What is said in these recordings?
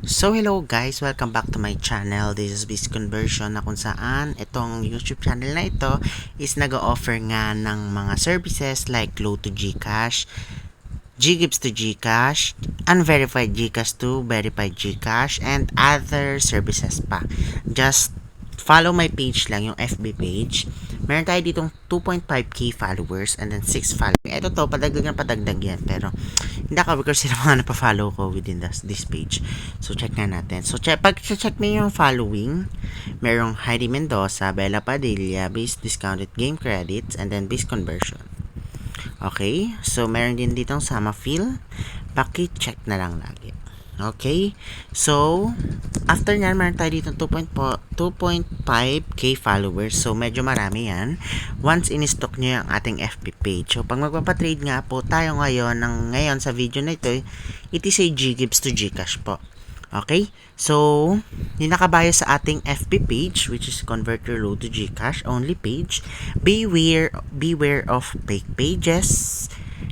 So hello guys, welcome back to my channel. This is Biz Conversion na kung saan itong YouTube channel na ito is nag-offer nga ng mga services like Flow to GCash, GGives to GCash, Unverified GCash to Verified GCash, and other services pa. Just follow my page lang, yung FB page. Meron tayo ditong 2.5k followers and then 6 following. Ito to, padagdag yan. Pero hindi ako because sila mga napafollow ko within this page. So check na natin. So pag check niyo yung following, merong Heidi Mendoza, Bella Padilla, Base Discounted Game Credits, and then Base Conversion. Okay? So meron din ditong Sama Feel. Paki-check na lang lagi. Okay? So, after nyan, meron tayo dito 2.5k followers. So, medyo marami yan. Once in-stock nyo yung ating FB page. So, pag magpapatrade nga po tayo ngayon sa video na ito, it is a GGives to GCash po. Okay? So, yung nakabayo sa ating FB page, which is Convert Your Load to GCash only page, beware of fake pages.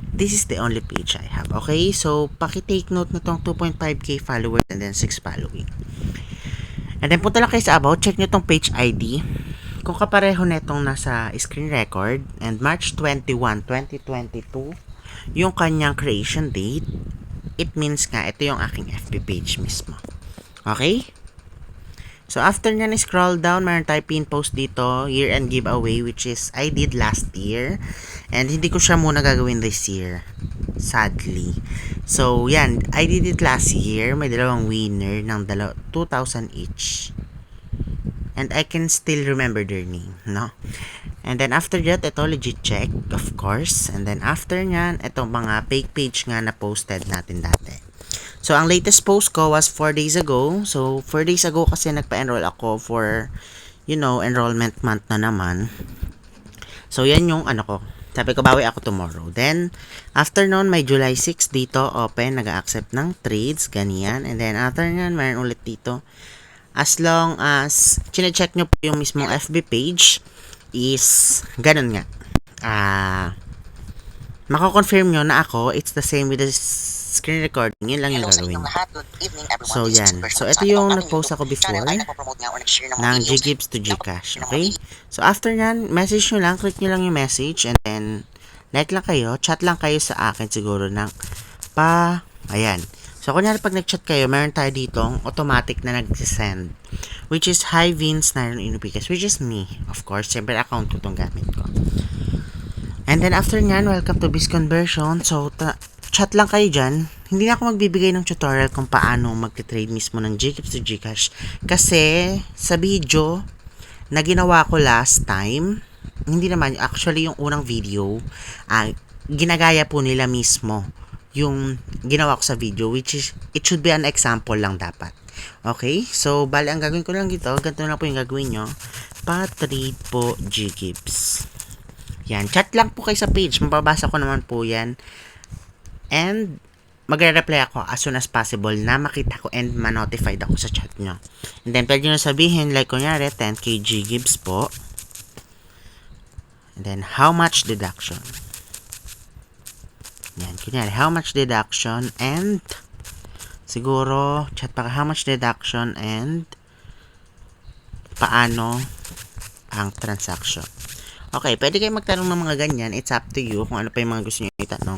This is the only page I have. Okay? So, paki-take note na tong 2.5k followers and then 6 following. And then, punta lang kayo sa about. Check nyo tong page ID. Kung kapareho netong nasa screen record and March 21, 2022, yung kanyang creation date, it means nga, ito yung aking FB page mismo. Okay? So, after nyan, scroll down, meron tayo pin post dito, year-end giveaway, which is I did last year. And hindi ko siya muna gagawin this year. Sadly. So, yan. I did it last year. May dalawang winner ng 2,000 each. And I can still remember their name, no? And then, after that, ito, legit check, of course. And then, after nyan, ito mga fake page nga na posted natin dati. So, ang latest post ko was 4 days ago. So, 4 days ago kasi nagpa-enroll ako for, enrollment month na naman. So, yan yung ko. Sabi ko, bawi ako tomorrow. Then, after noon, may July 6 dito, open, nag-accept ng trades, ganyan. And then, after nyan, mayroon ulit dito. As long as, chine-check nyo po yung mismong FB page, is, ganun nga. Mako-confirm nyo na ako, it's the same with the screen recording, yun lang yung gagawin. So, yan. So, ito yung nag-post ako before ng GGives to GCash. Okay? So, after nyan, message nyo lang, click nyo lang yung message, and then, like lang kayo, chat lang kayo sa akin siguro ng ayan. So, kunyari pag nag-chat kayo, meron tayo ditong automatic na nag-send, which is Hi Vince Naron Inupikas, which is me. Of course, siyempre account ko itong gamit ko. And then, after nyan, welcome to Biz Conversion. So, chat lang kayo dyan. Hindi na ako magbibigay ng tutorial kung paano mag-trade mismo ng GGives to GCash. Kasi, sa video na ginawa ko last time, hindi naman, actually yung unang video, ginagaya po nila mismo yung ginawa ko sa video, which is, it should be an example lang dapat. Okay? So, bali, ang gagawin ko lang dito, ganito na po yung gagawin nyo. Pa-trade po GGives. Yan, chat lang po kayo sa page. Mababasa ko naman po yan. And, magre-reply ako as soon as possible na makita ko and ma-notified ako sa chat nyo. And then, pwede nyo sabihin, like, kunyari, 10k GGives po. And then, how much deduction? Yan, kunyari, how much deduction and, siguro, chat pa how much deduction and, paano ang transaction. Okay, pwede kayo magtanong ng mga ganyan. It's up to you kung ano pa yung mga gusto nyo itanong.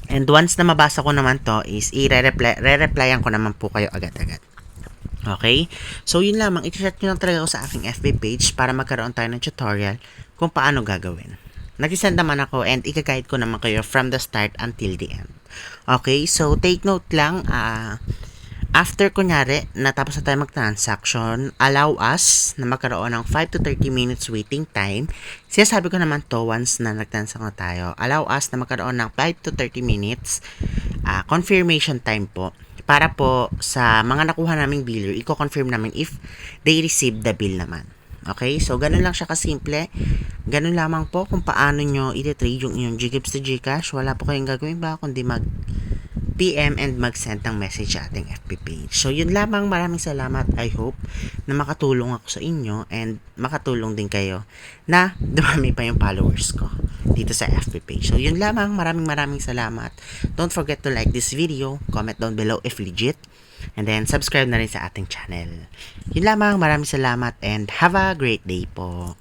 And once na mabasa ko naman to is re-replyan ko naman po kayo agad-agad. Okay? So, yun lamang. I-chat nyo lang talaga ako sa aking FB page para magkaroon tayo ng tutorial kung paano gagawin. Nag-send naman ako and i-guide ko naman kayo from the start until the end. Okay? So, take note lang, after kunyari, natapos na tayo mag-transaction, allow us na magkaroon ng 5 to 30 minutes waiting time. Sinasabi ko naman to once na nag-transact na tayo. Allow us na magkaroon ng 5 to 30 minutes confirmation time po. Para po sa mga nakuha naming biller, i-confirm namin if they received the bill naman. Okay? So, ganun lang siya kasimple. Ganun lamang po kung paano nyo i-trade yung inyong GGives to GCash. Wala po kayong gagawin ba kundi PM and mag-send ng message sa ating FB page. So, yun lamang. Maraming salamat. I hope na makatulong ako sa inyo and makatulong din kayo na dumami pa yung followers ko. dito sa FB page. So, yun lamang. Maraming salamat. Don't forget to like this video, comment down below if legit, and then subscribe na rin sa ating channel. Yun lamang. Maraming salamat and have a great day po.